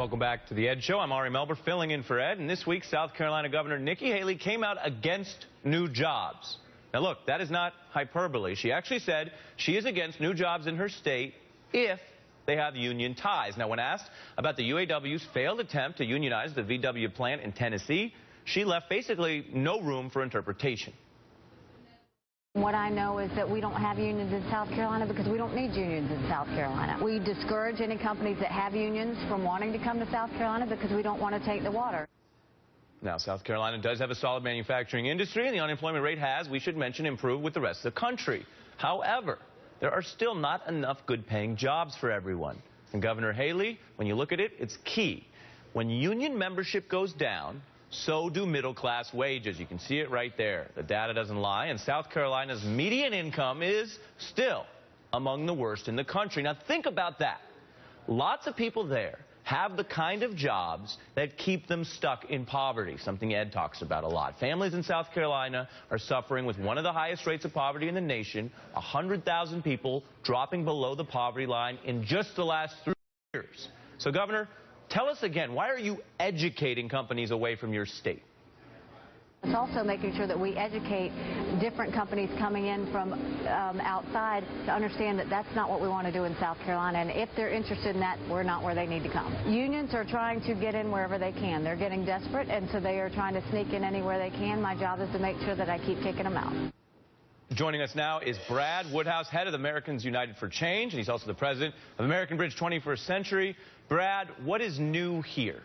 Welcome back to the Ed Show. I'm Ari Melber filling in for Ed. And this week, South Carolina Governor Nikki Haley came out against new jobs. Now, look, that is not hyperbole. She actually said she is against new jobs in her state if they have union ties. Now, when asked about the UAW's failed attempt to unionize the VW plant in Tennessee, she left basically no room for interpretation. What I know is that we don't have unions in South Carolina because we don't need unions in South Carolina. We discourage any companies that have unions from wanting to come to South Carolina because we don't want to take the water. Now, South Carolina does have a solid manufacturing industry, and the unemployment rate has, we should mention, improved with the rest of the country. However, there are still not enough good-paying jobs for everyone. And Governor Haley, when you look at it, it's key. When union membership goes down, so do middle-class wages. You can see it right there. The data doesn't lie, and South Carolina's median income is still among the worst in the country. Now, think about that. Lots of people there have the kind of jobs that keep them stuck in poverty, something Ed talks about a lot. Families in South Carolina are suffering with one of the highest rates of poverty in the nation, 100,000 people dropping below the poverty line in just the last 3 years. So, Governor, tell us again, why are you educating companies away from your state? It's also making sure that we educate different companies coming in from outside to understand that that's not what we want to do in South Carolina. And if they're interested in that, we're not where they need to come. Unions are trying to get in wherever they can. They're getting desperate, and so they are trying to sneak in anywhere they can. My job is to make sure that I keep kicking them out. Joining us now is Brad Woodhouse, head of Americans United for Change, and he's also the president of American Bridge 21st Century. Brad, what is new here?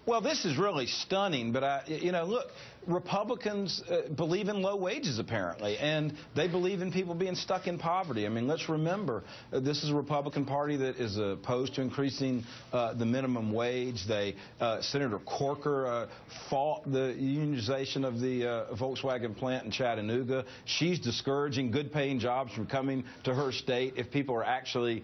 Well, this is really stunning, but, look, Republicans believe in low wages, apparently, and they believe in people being stuck in poverty. I mean, let's remember, this is a Republican Party that is opposed to increasing the minimum wage. Senator Corker fought the unionization of the Volkswagen plant in Chattanooga. She's discouraging good-paying jobs from coming to her state if people are actually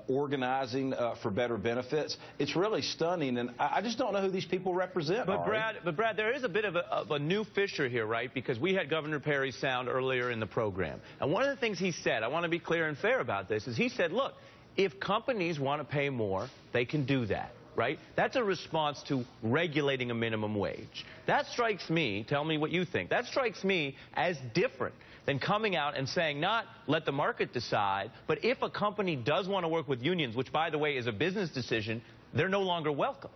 organizing for better benefits. It's really stunning, and I just don't know who these people represent. But Brad, there is a bit of a new fissure here, right? Because we had Governor Perry's sound earlier in the program. And one of the things he said, I want to be clear and fair about this, is he said, look, if companies want to pay more, they can do that, right? That's a response to regulating a minimum wage. That strikes me, tell me what you think, that strikes me as different than coming out and saying not let the market decide, but if a company does want to work with unions, which, by the way, is a business decision, they're no longer welcome.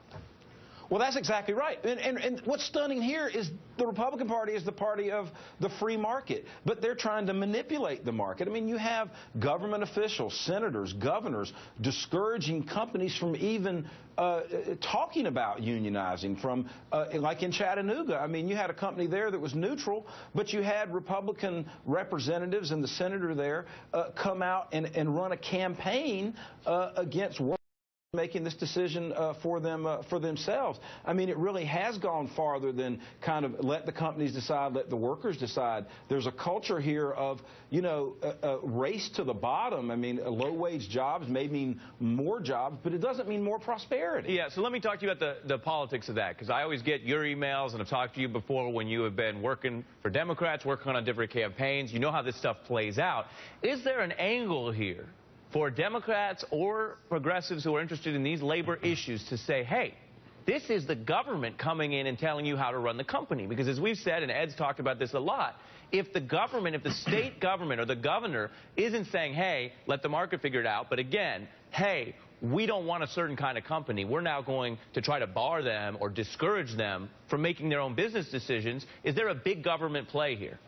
Well, that's exactly right. And what's stunning here is the Republican Party is the party of the free market, but they're trying to manipulate the market. I mean, you have government officials, senators, governors discouraging companies from even talking about unionizing, from like in Chattanooga. I mean, you had a company there that was neutral, but you had Republican representatives and the senator there come out and run a campaign against making this decision for themselves. I mean, it really has gone farther than kind of let the companies decide, let the workers decide. There's a culture here of, a race to the bottom. I mean, low-wage jobs may mean more jobs, but it doesn't mean more prosperity. Yeah, so let me talk to you about the politics of that, because I always get your emails, and I've talked to you before when you have been working for Democrats, working on different campaigns. You know how this stuff plays out. Is there an angle here for Democrats or progressives who are interested in these labor issues to say, hey, this is the government coming in and telling you how to run the company? Because as we've said, and Ed's talked about this a lot, if the government, if the state government or the governor isn't saying, hey, let the market figure it out, but again, hey, we don't want a certain kind of company, we're now going to try to bar them or discourage them from making their own business decisions, is there a big government play here?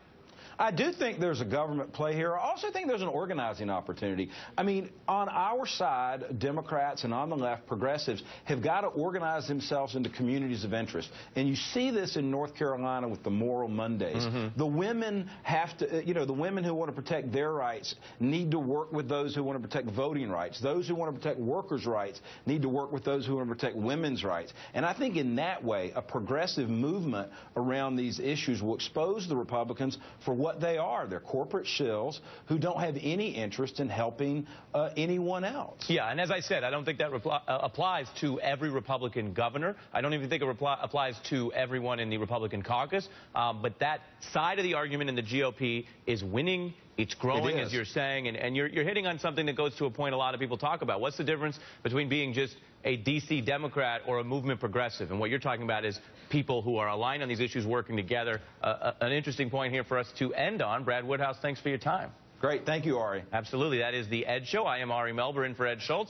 I do think there's a government play here. I also think there's an organizing opportunity. I mean, on our side, Democrats, and on the left, progressives, have got to organize themselves into communities of interest. And you see this in North Carolina with the Moral Mondays. The women have to, the women who want to protect their rights need to work with those who want to protect voting rights. Those who want to protect workers' rights need to work with those who want to protect women's rights. And I think in that way, a progressive movement around these issues will expose the Republicans for what they are. They're corporate shills who don't have any interest in helping anyone else. Yeah, and as I said, I don't think that applies to every Republican governor. I don't even think it applies to everyone in the Republican caucus. But that side of the argument in the GOP is winning It's growing, It is. as you're saying, and you're hitting on something that goes to a point a lot of people talk about. What's the difference between being just a D.C. Democrat or a movement progressive? And what you're talking about is people who are aligned on these issues working together. An interesting point here for us to end on. Brad Woodhouse, thanks for your time. Great. Thank you, Ari. Absolutely. That is The Ed Show. I am Ari Melber in for Ed Schultz.